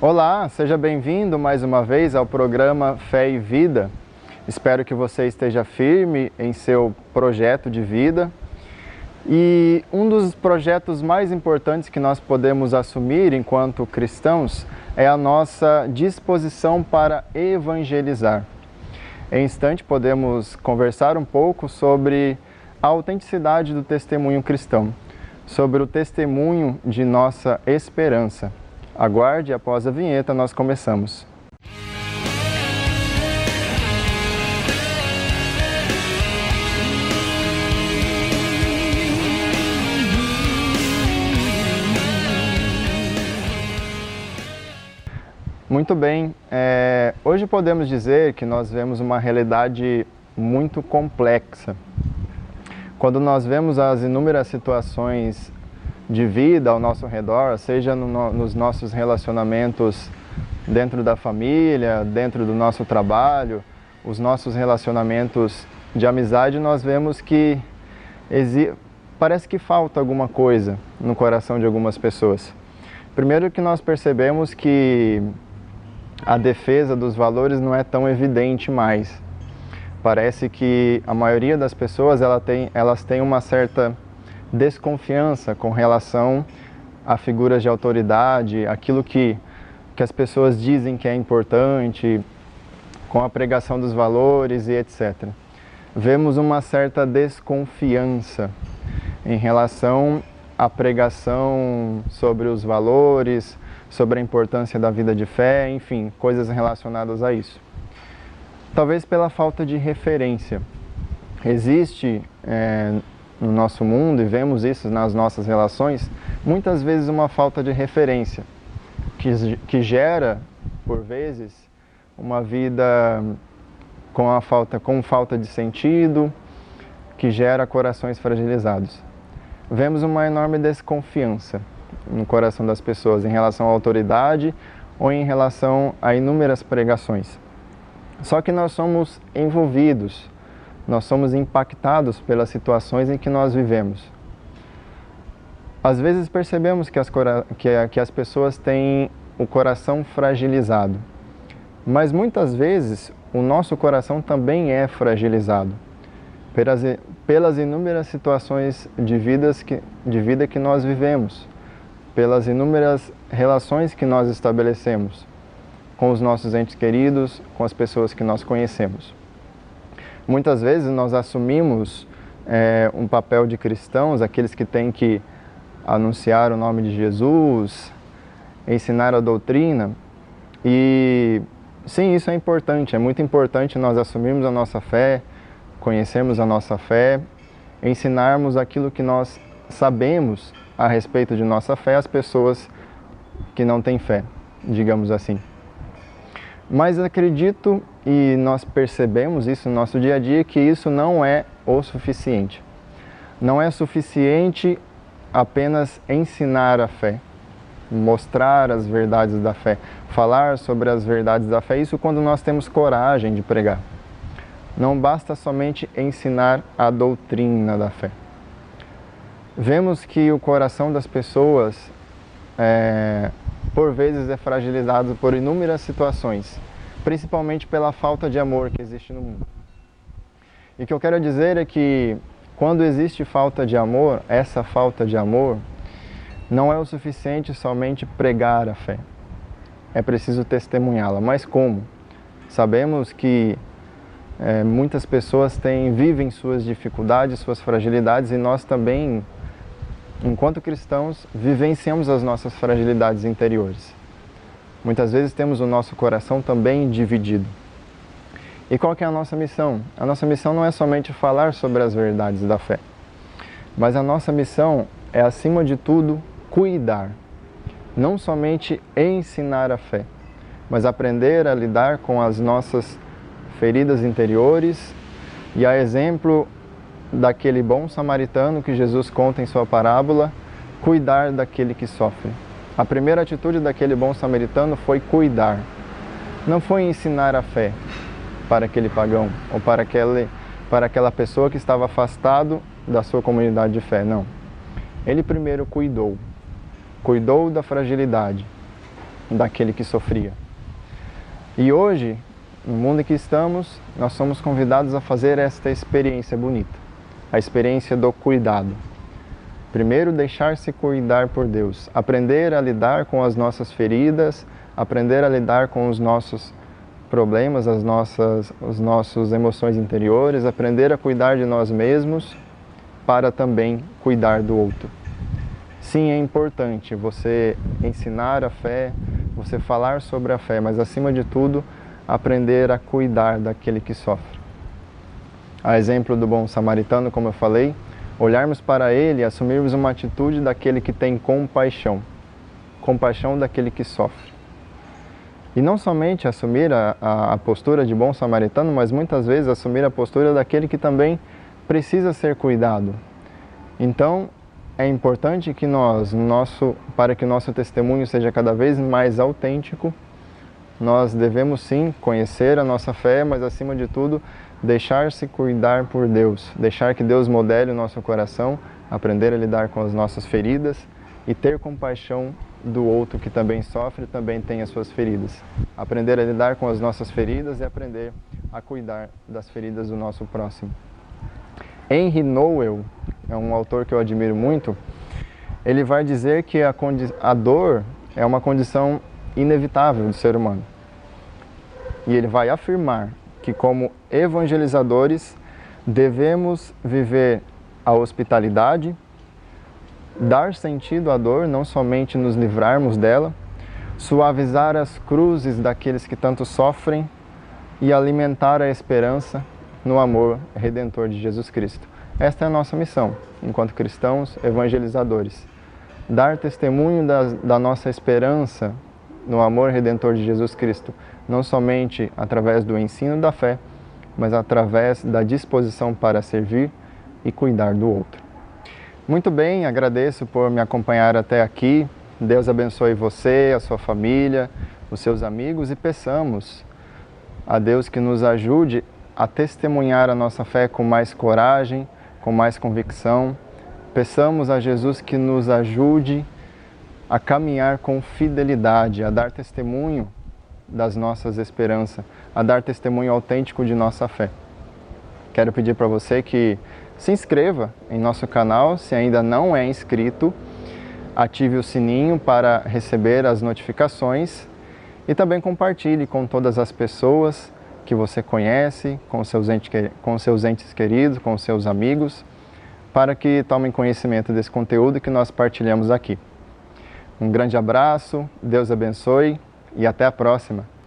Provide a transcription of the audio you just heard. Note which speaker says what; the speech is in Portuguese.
Speaker 1: Olá, seja bem-vindo mais uma vez ao programa Fé e Vida. Espero que você esteja firme em seu projeto de vida. E um dos projetos mais importantes que nós podemos assumir enquanto cristãos é a nossa disposição para evangelizar. Em instante podemos conversar um pouco sobre a autenticidade do testemunho cristão, sobre o testemunho de nossa esperança. Aguarde, após a vinheta nós começamos. Muito bem, hoje podemos dizer que nós vemos uma realidade muito complexa. Quando nós vemos as inúmeras situações de vida ao nosso redor, seja nos nossos relacionamentos dentro da família, dentro do nosso trabalho, os nossos relacionamentos de amizade, nós vemos que parece que falta alguma coisa no coração de algumas pessoas. Primeiro que nós percebemos que a defesa dos valores não é tão evidente mais. Parece que a maioria das pessoas elas têm uma certa desconfiança com relação a figuras de autoridade, aquilo que as pessoas dizem que é importante, com a pregação dos valores e etc. Vemos uma certa desconfiança em relação à pregação sobre os valores, sobre a importância da vida de fé, enfim, coisas relacionadas a isso. Talvez pela falta de referência. Existe no nosso mundo, e vemos isso nas nossas relações, muitas vezes uma falta de referência, que gera, por vezes, uma vida com falta de sentido, que gera corações fragilizados. Vemos uma enorme desconfiança no coração das pessoas em relação à autoridade ou em relação a inúmeras pregações. Só que nós somos envolvidos, nós somos impactados pelas situações em que nós vivemos. Às vezes percebemos que as pessoas têm o coração fragilizado, mas muitas vezes o nosso coração também é fragilizado pelas inúmeras situações de vida que nós vivemos, pelas inúmeras relações que nós estabelecemos com os nossos entes queridos, com as pessoas que nós conhecemos. Muitas vezes nós assumimos um papel de cristãos, aqueles que têm que anunciar o nome de Jesus, ensinar a doutrina, e sim, isso é importante, é muito importante nós assumirmos a nossa fé, conhecermos a nossa fé, ensinarmos aquilo que nós sabemos a respeito de nossa fé às pessoas que não têm fé, digamos assim. Mas acredito, e nós percebemos isso no nosso dia a dia, que isso não é o suficiente. Não é suficiente apenas ensinar a fé, mostrar as verdades da fé, falar sobre as verdades da fé, isso quando nós temos coragem de pregar. Não basta somente ensinar a doutrina da fé. Vemos que o coração das pessoas, por vezes, é fragilizado por inúmeras situações, principalmente pela falta de amor que existe no mundo. E o que eu quero dizer é que, quando existe falta de amor, essa falta de amor não é o suficiente somente pregar a fé. É preciso testemunhá-la. Mas como? Sabemos que muitas pessoas vivem suas dificuldades, suas fragilidades, e nós também, enquanto cristãos, vivenciamos as nossas fragilidades interiores. Muitas vezes temos o nosso coração também dividido. E qual que é a nossa missão? A nossa missão não é somente falar sobre as verdades da fé, mas a nossa missão é, acima de tudo, cuidar. Não somente ensinar a fé, mas aprender a lidar com as nossas feridas interiores, e a exemplo daquele bom samaritano que Jesus conta em sua parábola, cuidar daquele que sofre. A primeira atitude daquele bom samaritano foi cuidar. Não foi ensinar a fé para aquele pagão ou para aquela pessoa que estava afastado da sua comunidade de fé, não. Ele primeiro cuidou da fragilidade, daquele que sofria. E hoje, no mundo em que estamos, nós somos convidados a fazer esta experiência bonita, a experiência do cuidado. Primeiro, deixar-se cuidar por Deus, aprender a lidar com as nossas feridas, aprender a lidar com os nossos problemas, as nossas emoções interiores, aprender a cuidar de nós mesmos para também cuidar do outro. Sim, é importante você ensinar a fé, você falar sobre a fé, mas acima de tudo, aprender a cuidar daquele que sofre. A exemplo do bom samaritano, como eu falei, olharmos para ele e assumirmos uma atitude daquele que tem compaixão, compaixão daquele que sofre. E não somente assumir a postura de bom samaritano, mas muitas vezes assumir a postura daquele que também precisa ser cuidado. Então, é importante que para que o nosso testemunho seja cada vez mais autêntico, nós devemos sim conhecer a nossa fé, mas acima de tudo, deixar-se cuidar por Deus, deixar que Deus modele o nosso coração, aprender a lidar com as nossas feridas e ter compaixão do outro que também sofre, também tem as suas feridas. Aprender a lidar com as nossas feridas e aprender a cuidar das feridas do nosso próximo. Henry Nouwen, é um autor que eu admiro muito, ele vai dizer que a dor é uma condição inevitável do ser humano. E ele vai afirmar que, como evangelizadores, devemos viver a hospitalidade, dar sentido à dor, não somente nos livrarmos dela, suavizar as cruzes daqueles que tanto sofrem e alimentar a esperança no amor redentor de Jesus Cristo. Esta é a nossa missão, enquanto cristãos evangelizadores. Dar testemunho da nossa esperança no amor redentor de Jesus Cristo, não somente através do ensino da fé, mas através da disposição para servir e cuidar do outro. Muito bem, agradeço por me acompanhar até aqui. Deus abençoe você, a sua família, os seus amigos e peçamos a Deus que nos ajude a testemunhar a nossa fé com mais coragem, com mais convicção. Peçamos a Jesus que nos ajude a caminhar com fidelidade, a dar testemunho das nossas esperanças, a dar testemunho autêntico de nossa fé. Quero pedir para você que se inscreva em nosso canal, se ainda não é inscrito, ative o sininho para receber as notificações e também compartilhe com todas as pessoas que você conhece, com seus entes queridos, com seus amigos, para que tomem conhecimento desse conteúdo que nós partilhamos aqui. Um grande abraço, Deus abençoe e até a próxima!